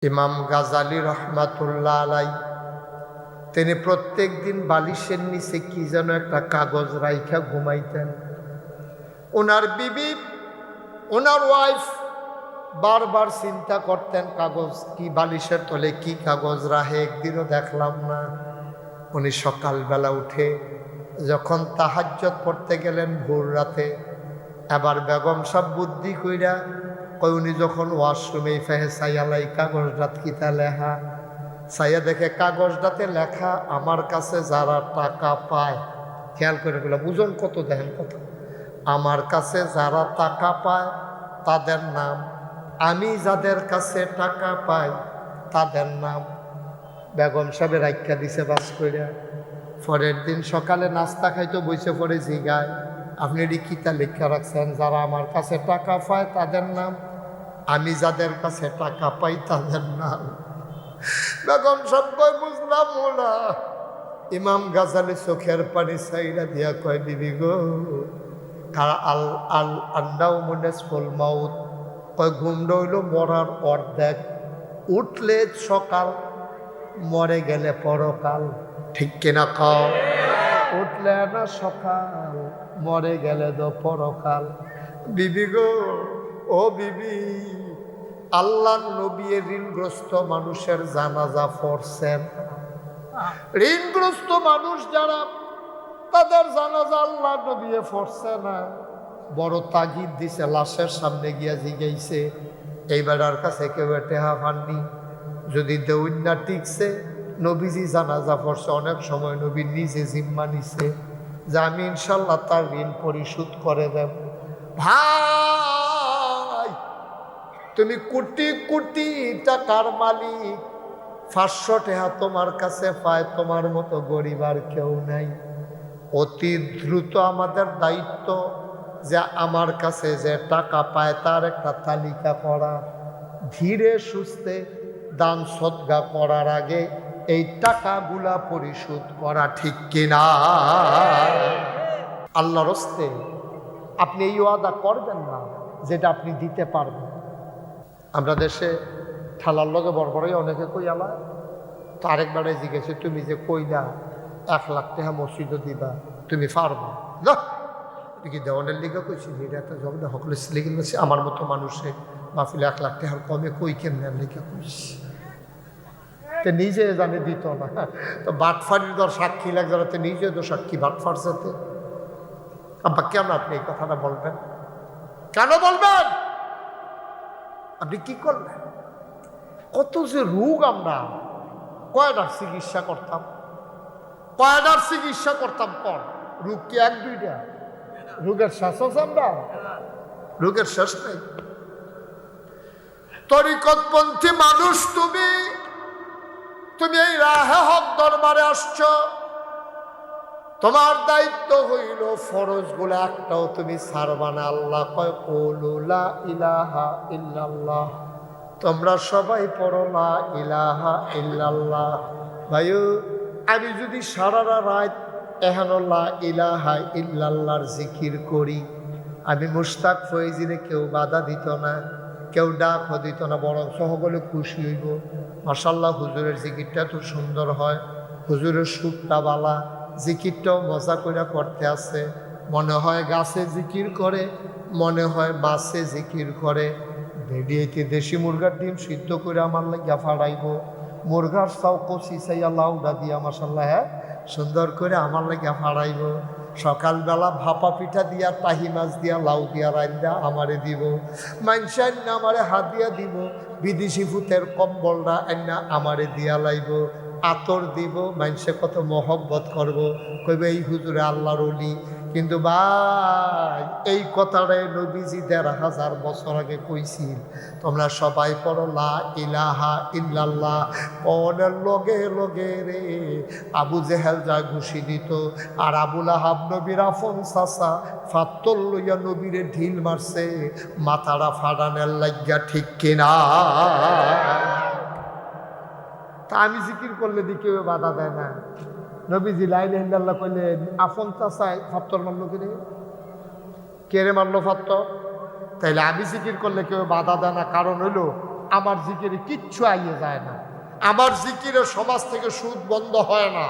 ইমাম গাজালি রহমাতুল্লাহ আলাই তিনি প্রত্যেক দিন বালিশের নিচে কি যেন একটা কাগজ রাইখা ঘুমাইতেন। ওনার বিবি, ওনার ওয়াইফ বারবার চিন্তা করতেন কাগজ কি, বালিশের তলে কি কাগজ রাহে, একদিনও দেখলাম না। উনি সকালবেলা উঠে যখন তাহাজ্জুদ পড়তে গেলেন ভোর রাতে, এবার বেগম সব বুদ্ধি কইরা কই উনি যখন ওয়াশরুমে ফেহেসাইয়ালাই কাগজটাত কিতা লেখা, সাইয়া দেখে কাগজটাতে লেখা আমার কাছে যারা টাকা পায়, খেয়াল করে বলে বুঝুন কত দেখেন কত, আমার কাছে যারা টাকা পায় তাদের নাম, আমি যাদের কাছে টাকা পাই তাদের নাম। বেগম সাহেবের আখ্যা দিছে বাস কইরা। পরের দিন সকালে নাস্তা খাইতো বইসে পড়ে জিগায়, আপনি এটি কিতা লেখা রাখছেন? যারা আমার কাছে টাকা পায় তাদের নাম, আমি যাদের কাছে টাকা পাই তাদের নাম। বেগম সব কয় বুঝলাম না। ইমাম গাজালি চোখের পানি সাইরা দিয়া কয়, বিবি গো, আল আল আন্দাও মুনিসফুল মাউত, কয় ঘুম রইল মরার অর্ধেক, উঠলে সকাল, মরে গেলে পরকাল। ঠিক কিনা কও? উঠলে না সকাল, মরে গেলে তো পরকাল। বিবি গো, ও বিবি, আল্লাহ নবী ঋণগ্রস্ত মানুষের জানাজা পড়ছেন। ঋণগ্রস্ত মানুষ যারা, তাদের জানাজা আল্লাহ নবী পড়ছে না। বড় তাগিদ দিছে, লাশের সামনে গিয়া জিগাইছে, এই বেড়ার কাছে কেউ টেহা পাননি? যদি দেউন্না টিকছে, নবীজি জানাজা পড়ছে, অনেক সময় নবী নিজে জিম্মা নিছে যে আমি ইনশাল্লাহ তার ঋণ পরিশোধ করে দেব। ভাই, তুমি কোটি কোটি টাকার মালিক, 500 টাকা তোমার কাছে পায়, তোমার মতো গরিব আর কেউ নাই। অতি দ্রুত আমাদের দায়িত্ব যে আমার কাছে যে টাকা পায় তার একটা তালিকা করা, ধীরে সুস্থে দান সদকা করার আগে এই টাকাগুলা পরিশোধ করা। ঠিক কিনা? আল্লাহর হস্তে আপনি এই ওয়াদা করবেন না যেটা আপনি দিতে পারবেন। আমরা দেশে ঠালার লগে বড়বড়াই অনেকে কই আলা, তো আরেকবারে জিজ্ঞেসে, তুমি যে কইলা 1 লাখ টাকা মসজিদও দিবা, তুমি পারবা না? কি দেওয়ানের লিগা কইছি? এটা তো জগদা হকলে লিখে গেছে, আমার মতো মানুষে মাহফিলে 1 লাখ টাকার কমে কই কেমন লিখে কইছি, তো নিজে জানে দিত না। তো বাটফারির দর সাক্ষী লাগ যাতে নিজে তো সাক্ষী বাটফার সাথে। আব্বা কেন আপনি এই কথাটা বলবেন? কেন বলবেন? আপনি কি করলেন? কত যে রোগ, আমরা কয়টার চিকিৎসা করতাম, কয়টার চিকিৎসা করতাম। কর রোগ কি 1-2টা? রোগের শেষ আছে? আমরা রোগের শেষ নেই। তরিকতপন্থী মানুষ তুমি, তুমি এই রাহে হক দরবারে আসছ, তোমার দায়িত্ব হইল ফরজগুলো একটাও তুমি ছাড়বা না। আল্লাহ কয় কুলু লা ইলাহা ইল্লাল্লাহ, তোমরা সবাই পড়ো লা ইলাহা ইল্লাল্লাহ। ভাইও, আমি যদি সারা রাত এহেন লা ইলাহা ইল্লাল্লাহর জিকির করি, আমি মুশতাক ফয়েজিরে কেউ বাধা দিত না, কেউ ডাকও দিত না, বরং সকলে খুশি হইব। মাশাআল্লাহ, হুজুরের জিকিরটা তো সুন্দর হয়, হুজুরের সুরটা বালা, জিকিরটাও মজা করে করতে আছে। মনে হয় গাছে জিকির করে, মনে হয় মাছে জিকির করে। ভেডিয়েতে দেশি মুরগার ডিম সিদ্ধ করে আমার লাগিয়া ফাড়াইব, মুরগার চাও কষি চাইয়া লাউডা দিয়া মাশাআল্লাহ, হ্যাঁ, সুন্দর করে আমার লাগিয়া ফাড়াইব। সকালবেলা ভাপা পিঠা দিয়া, তাহি মাছ দিয়া, লাউ দিয়া রান্না আমারে দিব। মাংসা আন্না আমারে হাত দিয়া দিব, বিদেশি ফুতের কম্বলটা আন্না আমারে দিয়া লাইব, আতর দিব, মানুষে কত মহব্বত করব, কইবে এই হুজুরে আল্লাহর ওলি। কিন্তু ভাই, এই কথাটাই নবীজি ১৫০০ বছর আগে কইছিল। তোমরা সবাই পড়ো লা ইলাহা ইল্লাল্লাহ। কনের লগে লগে রে আবু জেহেল যা ঘুষি দিত, আর আবুল আহাব নবীর আফন চাচা ফাত্তর লইয়া নবীরে ঢিল মারছে মাথাটা ফাটানের লাগিয়া। ঠিক কিনা? তা আমি জিকির করলে দি কেউ বাধা দেয় না। নবীজি লা ইলাহা ইল্লাল্লাহ কইলে আফন চাচায় ফাত্তর মারলো কিনে, কে রে মারলো ফাত্তর? তাইলে আমি জিকির করলে কেউ বাধা দেয় না, কারণ হইল আমার জিকিরে কিচ্ছু আইয়ে যায় না, আমার জিকিরে সমাজ থেকে সুদ বন্ধ হয় না,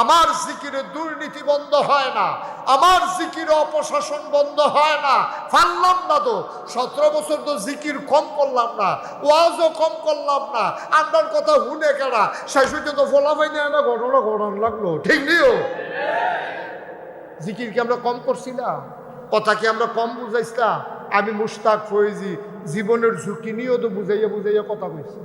আমার জিকিরে দুর্নীতি বন্ধ হয় না, আমার জিকিরে অপশাসন বন্ধ হয় না। পারলাম না তো, 17 বছর তো জিকির কম করলাম না, ওয়াজও কম করলাম না, আপনার কথা শুনে কেনা শেষ হইতে তো ফলাফাই নেয় না, ঘটনা ঘটান লাগলো, ঠিক নিও। জিকির কি আমরা কম করছি না? কথা কি আমরা কম বুঝাইছিলাম? আমি মুশতাক ফয়েজি জীবনের ঝুঁকি নিয়েও তো বুঝাইয়া বুঝাইয়া কথা কইছি।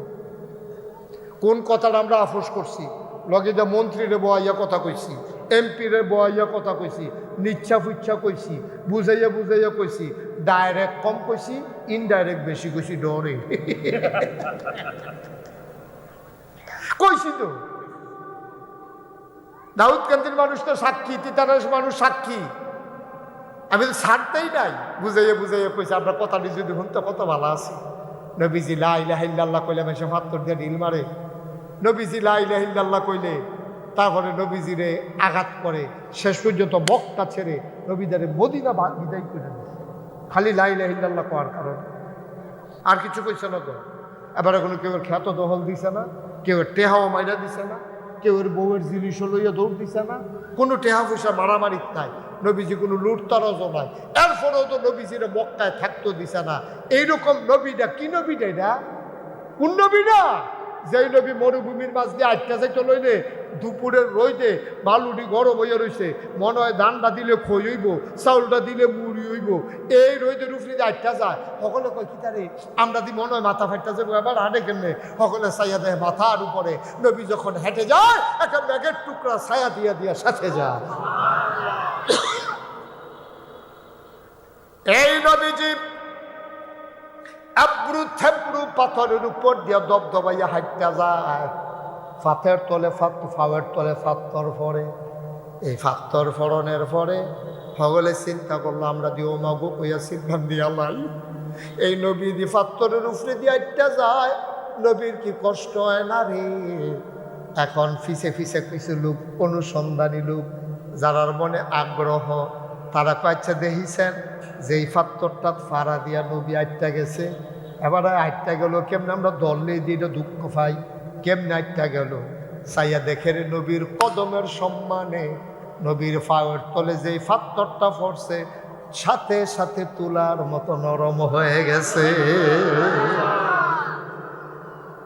কোন কথাটা আমরা আফসোস করছি? লগে যা মন্ত্রীরে বয়াইয়া কথা কইছি, এমপিরে বয়াইয়া কথা কইছি, নিচ্ছা ফুচ্ছা কইছি, বুঝাইয়া বুঝাইয়া কইছি, ডাইরেক্ট কম কইছি, ইনডাইরেক্ট বেশি কইছি ডরে কইছি তো। দাউদকান্দির মানুষ তো সাক্ষী, তিতারাস মানুষ সাক্ষী। আমি তো ছাড়তেই নাই, বুঝাইয়া বুঝাইয়া কইছি। আপনার কথাটি যদি শুনতে কত ভালো আছে। নবীজি লা ইলাহা ইল্লাল্লাহ কইলে মেশে ফাত্তর দিয়ে ঢিল মারে। নবীজি লা ইলাহা ইল্লাল্লাহ কইলে তারপরে নবীজিরে আঘাত করে, শেষ পর্যন্ত মক্কা ছেড়ে নবীদারে মদিনা বিদায় করে দিয়েছে, খালি লা ইলাহা ইল্লাল্লাহ করার কারণে। আর কিছু কইছে না তো। এবারে কোনো কেউ খ্যাত দখল দিছে না, কেউ টেহাও মাইরা দিছে না, কেউ বউয়ের জিনিসও লইয়া দৌড় দিছে না, কোনো টেহা পয়সা মারামারি নাই, নবীজি কোনো লুটতারজও নাই। এরপরেও তো নবীজিরে মক্কায় থাকতো দিছে না। এইরকম নবীটা কি নবীটা? এটা কোন নবীটা? যেই নবী মরুভূমির মাঝ দিয়ে আটকা যাইতে লইলে দুপুরের রইতে বালুটি গরম হইয়া রয়েছে, মনে হয় ধানটা দিলে খই হইব, চাউলটা দিলে মুড়ি হইব, এই রইদের উপরে দিয়ে আটকা যায়। সকলে কয় কি তারে আমরা দি মনে হয় মাথা ফাটটা যাবো, এবার হাঁটে কেমনে? সকলে ছায়া দেয় মাথার উপরে। নবী যখন হেঁটে যায় একটা ব্যাগের টুকরা ছায়া দিয়া দিয়া সাথে যায়। এই নবীজি আব্রু থেব্রু পাথরের উপর দিয়া দবদবাইয়া হাঁটতে যায়। ফাতের তলে ফাওয়ের তলে ফাত্তর পরে। এই ফাত্তর ফরনের পরে সকলে চিন্তা করলো আমরা দিয়ে মাগো কইয়া সিদ্ধান দিয়া লাই। এই নবী দি ফাত্তরের উপরে দিয়ে হাঁটতে যায়, নবীর কি কষ্ট হয় না রে? এখন ফিসে ফিসে কিছু লোক, অনুসন্ধানী লোক, যারার মনে আগ্রহ, তারা কয়েছে দেখিছেন যে এই ফাত্তরটা ফাড়া দিয়া নবী আটটা গেছে। এবারে আটটা গেল কেমনে? আমরা দললে দিয়ে দুঃখ পাই, কেমনে আটটা গেল? চাইয়া দেখে রে নবীর কদমের সম্মানে নবীর পায়ের তলে যেই ফাত্তরটা পড়ছে সাথে সাথে তুলার মতো নরম হয়ে গেছে।